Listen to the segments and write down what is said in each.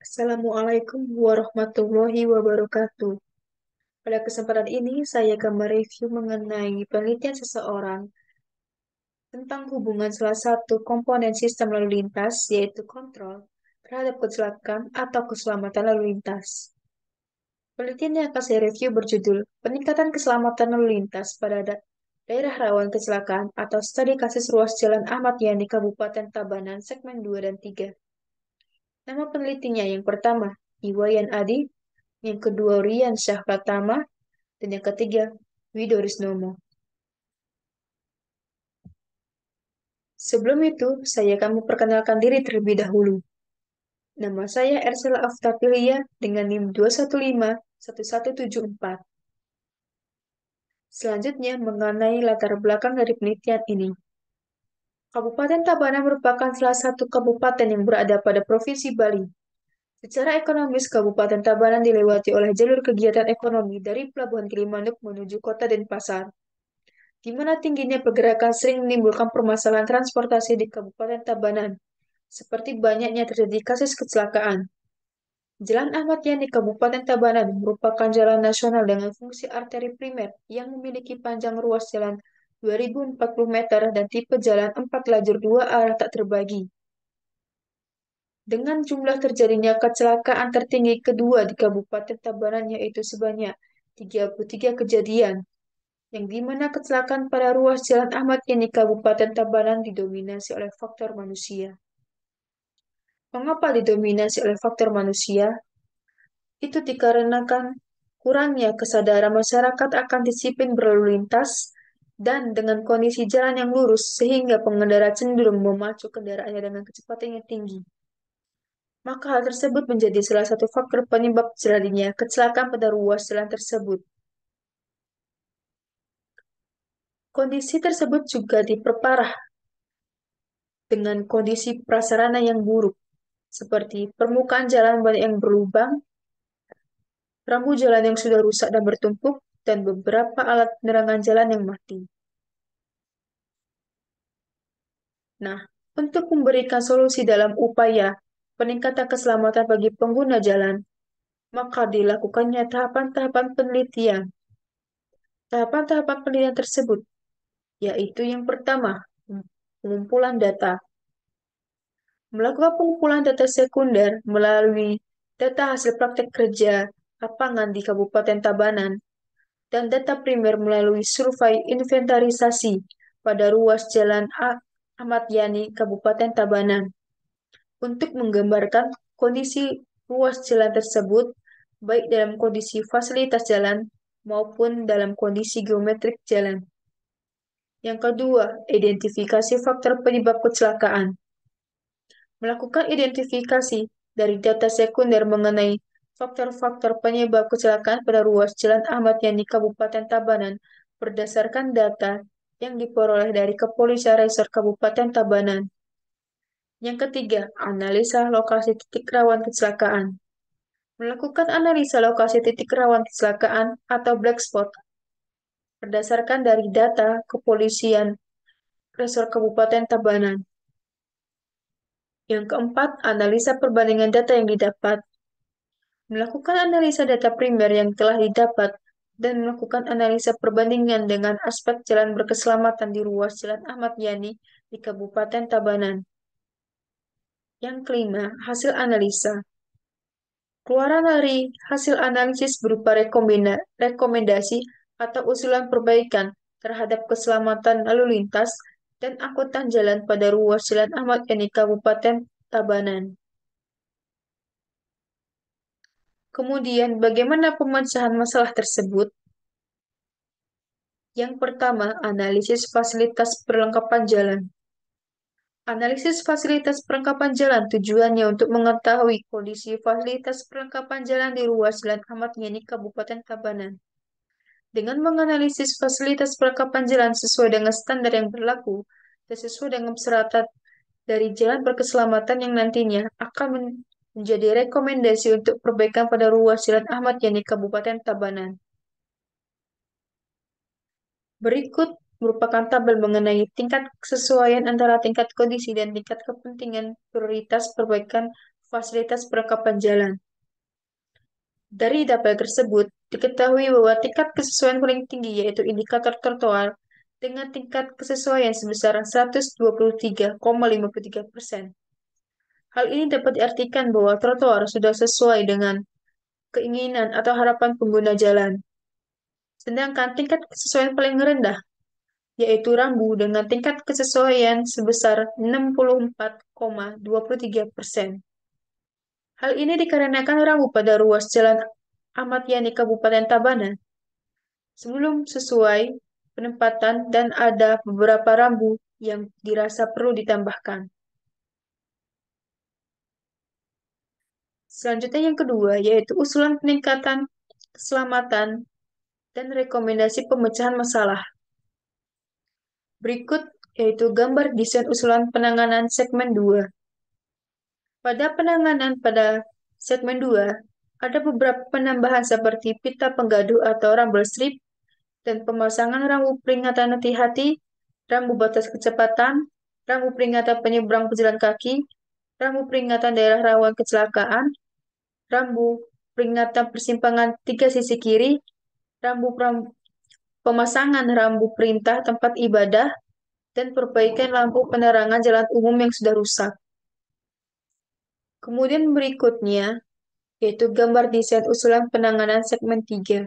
Assalamualaikum warahmatullahi wabarakatuh. Pada kesempatan ini, saya akan mereview mengenai penelitian seseorang tentang hubungan salah satu komponen sistem lalu lintas, yaitu kontrol, terhadap kecelakaan atau keselamatan lalu lintas. Penelitian yang akan saya review berjudul Peningkatan Keselamatan Lalu Lintas pada Daerah Rawan Kecelakaan atau Studi Kasus Ruas Jalan Ahmad Yani Kabupaten Tabanan segmen 2 dan 3. Nama penelitinya yang pertama, Iwayan Adi, yang kedua Rian Syah Pratama, dan yang ketiga Wido Risnomo. Sebelum itu, saya akan memperkenalkan diri terlebih dahulu. Nama saya Ersela Aftapilia dengan NIM 2151174. Selanjutnya, mengenai latar belakang dari penelitian ini. Kabupaten Tabanan merupakan salah satu kabupaten yang berada pada Provinsi Bali. Secara ekonomis, Kabupaten Tabanan dilewati oleh jalur kegiatan ekonomi dari Pelabuhan Gilimanuk menuju Kota Denpasar, di mana tingginya pergerakan sering menimbulkan permasalahan transportasi di Kabupaten Tabanan, seperti banyaknya terjadi kasus kecelakaan. Jalan Ahmad Yani Kabupaten Tabanan merupakan jalan nasional dengan fungsi arteri primer yang memiliki panjang ruas jalan 2040 meter dan tipe jalan 4 lajur 2 arah tak terbagi. Dengan jumlah terjadinya kecelakaan tertinggi kedua di Kabupaten Tabanan yaitu sebanyak 33 kejadian, yang dimana kecelakaan pada ruas Jalan Ahmad Yani Kabupaten Tabanan didominasi oleh faktor manusia. Mengapa didominasi oleh faktor manusia? Itu dikarenakan kurangnya kesadaran masyarakat akan disiplin berlalu lintas dan dengan kondisi jalan yang lurus sehingga pengendara cenderung memacu kendaraannya dengan kecepatan yang tinggi. Maka hal tersebut menjadi salah satu faktor penyebab terjadinya kecelakaan pada ruas jalan tersebut. Kondisi tersebut juga diperparah dengan kondisi prasarana yang buruk, seperti permukaan jalan banyak yang berlubang, rambu jalan yang sudah rusak dan bertumpuk, dan beberapa alat penerangan jalan yang mati. Nah, untuk memberikan solusi dalam upaya peningkatan keselamatan bagi pengguna jalan, maka dilakukannya tahapan-tahapan penelitian. Tahapan-tahapan penelitian tersebut yaitu yang pertama, pengumpulan data. Melakukan pengumpulan data sekunder melalui data hasil praktek kerja lapangan di Kabupaten Tabanan dan data primer melalui survei inventarisasi pada ruas Jalan Ahmad Yani Kabupaten Tabanan untuk menggambarkan kondisi ruas jalan tersebut baik dalam kondisi fasilitas jalan maupun dalam kondisi geometrik jalan. Yang kedua, identifikasi faktor penyebab kecelakaan. Melakukan identifikasi dari data sekunder mengenai faktor-faktor penyebab kecelakaan pada ruas Jalan Ahmad Yani Kabupaten Tabanan berdasarkan data yang diperoleh dari Kepolisian Resor Kabupaten Tabanan. Yang ketiga, analisa lokasi titik rawan kecelakaan. Melakukan analisa lokasi titik rawan kecelakaan atau black spot berdasarkan dari data Kepolisian Resor Kabupaten Tabanan. Yang keempat, analisa perbandingan data yang didapat. Melakukan analisa data primer yang telah didapat dan melakukan analisa perbandingan dengan aspek jalan berkeselamatan di ruas Jalan Ahmad Yani di Kabupaten Tabanan. Yang kelima, hasil analisa. Keluaran dari hasil analisis berupa rekomendasi atau usulan perbaikan terhadap keselamatan lalu lintas dan angkutan jalan pada ruas Jalan Ahmad Yani Kabupaten Tabanan. Kemudian, bagaimana pemecahan masalah tersebut? Yang pertama, analisis fasilitas perlengkapan jalan. Analisis fasilitas perlengkapan jalan tujuannya untuk mengetahui kondisi fasilitas perlengkapan jalan di ruas Jalan Ahmad Yani Kabupaten Tabanan. Dengan menganalisis fasilitas perlengkapan jalan sesuai dengan standar yang berlaku dan sesuai dengan persyaratan dari jalan berkeselamatan yang nantinya akan menjadi rekomendasi untuk perbaikan pada ruas Jalan Ahmad Yani Kabupaten Tabanan. Berikut merupakan tabel mengenai tingkat kesesuaian antara tingkat kondisi dan tingkat kepentingan prioritas perbaikan fasilitas perlengkapan jalan. Dari data tersebut, diketahui bahwa tingkat kesesuaian paling tinggi yaitu indikator trotoar dengan tingkat kesesuaian sebesar 123,53%. Hal ini dapat diartikan bahwa trotoar sudah sesuai dengan keinginan atau harapan pengguna jalan. Sedangkan tingkat kesesuaian paling rendah yaitu rambu dengan tingkat kesesuaian sebesar 64,23%. Hal ini dikarenakan rambu pada ruas jalan Ahmad Yani Kabupaten Tabanan sebelum sesuai penempatan dan ada beberapa rambu yang dirasa perlu ditambahkan. Selanjutnya yang kedua yaitu usulan peningkatan keselamatan dan rekomendasi pemecahan masalah. Berikut yaitu gambar desain usulan penanganan segmen 2. Pada penanganan pada segmen 2, ada beberapa penambahan seperti pita penggaduh atau rumble strip dan pemasangan rambu peringatan hati-hati, rambu batas kecepatan, rambu peringatan penyeberang pejalan kaki, rambu peringatan daerah rawan kecelakaan, rambu peringatan persimpangan 3 sisi kiri, pemasangan rambu perintah tempat ibadah, dan perbaikan lampu penerangan jalan umum yang sudah rusak. Kemudian berikutnya, yaitu gambar desain usulan penanganan segmen 3.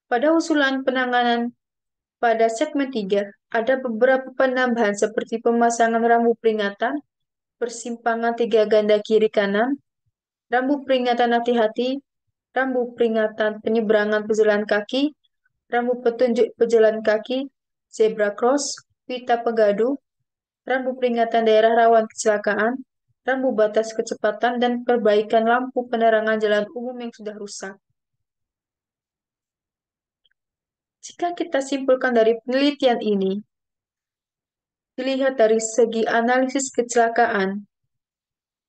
Pada usulan penanganan pada segmen 3, ada beberapa penambahan seperti pemasangan rambu peringatan, persimpangan 3 ganda kiri kanan, rambu peringatan hati-hati, rambu peringatan penyeberangan pejalan kaki, rambu petunjuk pejalan kaki, zebra cross, pita penggaduh, rambu peringatan daerah rawan kecelakaan, rambu batas kecepatan, dan perbaikan lampu penerangan jalan umum yang sudah rusak. Jika kita simpulkan dari penelitian ini, dilihat dari segi analisis kecelakaan,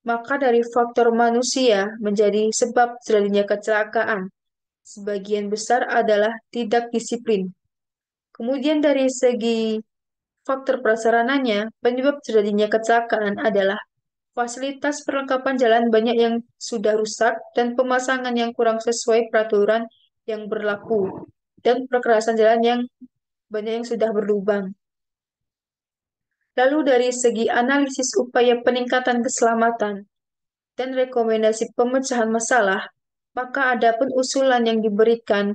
maka dari faktor manusia menjadi sebab terjadinya kecelakaan. Sebagian besar adalah tidak disiplin. Kemudian dari segi faktor prasarananya, penyebab terjadinya kecelakaan adalah fasilitas perlengkapan jalan banyak yang sudah rusak dan pemasangan yang kurang sesuai peraturan yang berlaku dan perkerasan jalan yang banyak yang sudah berlubang. Lalu dari segi analisis upaya peningkatan keselamatan dan rekomendasi pemecahan masalah, maka ada pun usulan yang diberikan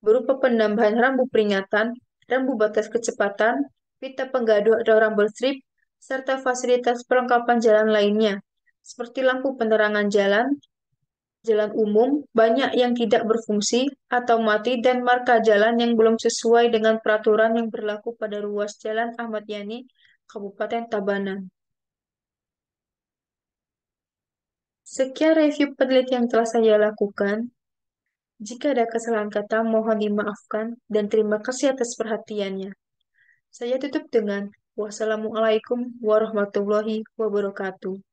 berupa penambahan rambu peringatan, rambu batas kecepatan, pita penggaduh atau rumble strip, serta fasilitas perlengkapan jalan lainnya, seperti lampu penerangan jalan, jalan umum, banyak yang tidak berfungsi atau mati, dan marka jalan yang belum sesuai dengan peraturan yang berlaku pada ruas jalan Ahmad Yani, Kabupaten Tabanan. Sekian review penelitian yang telah saya lakukan. Jika ada kesalahan kata, mohon dimaafkan dan terima kasih atas perhatiannya. Saya tutup dengan wassalamualaikum warahmatullahi wabarakatuh.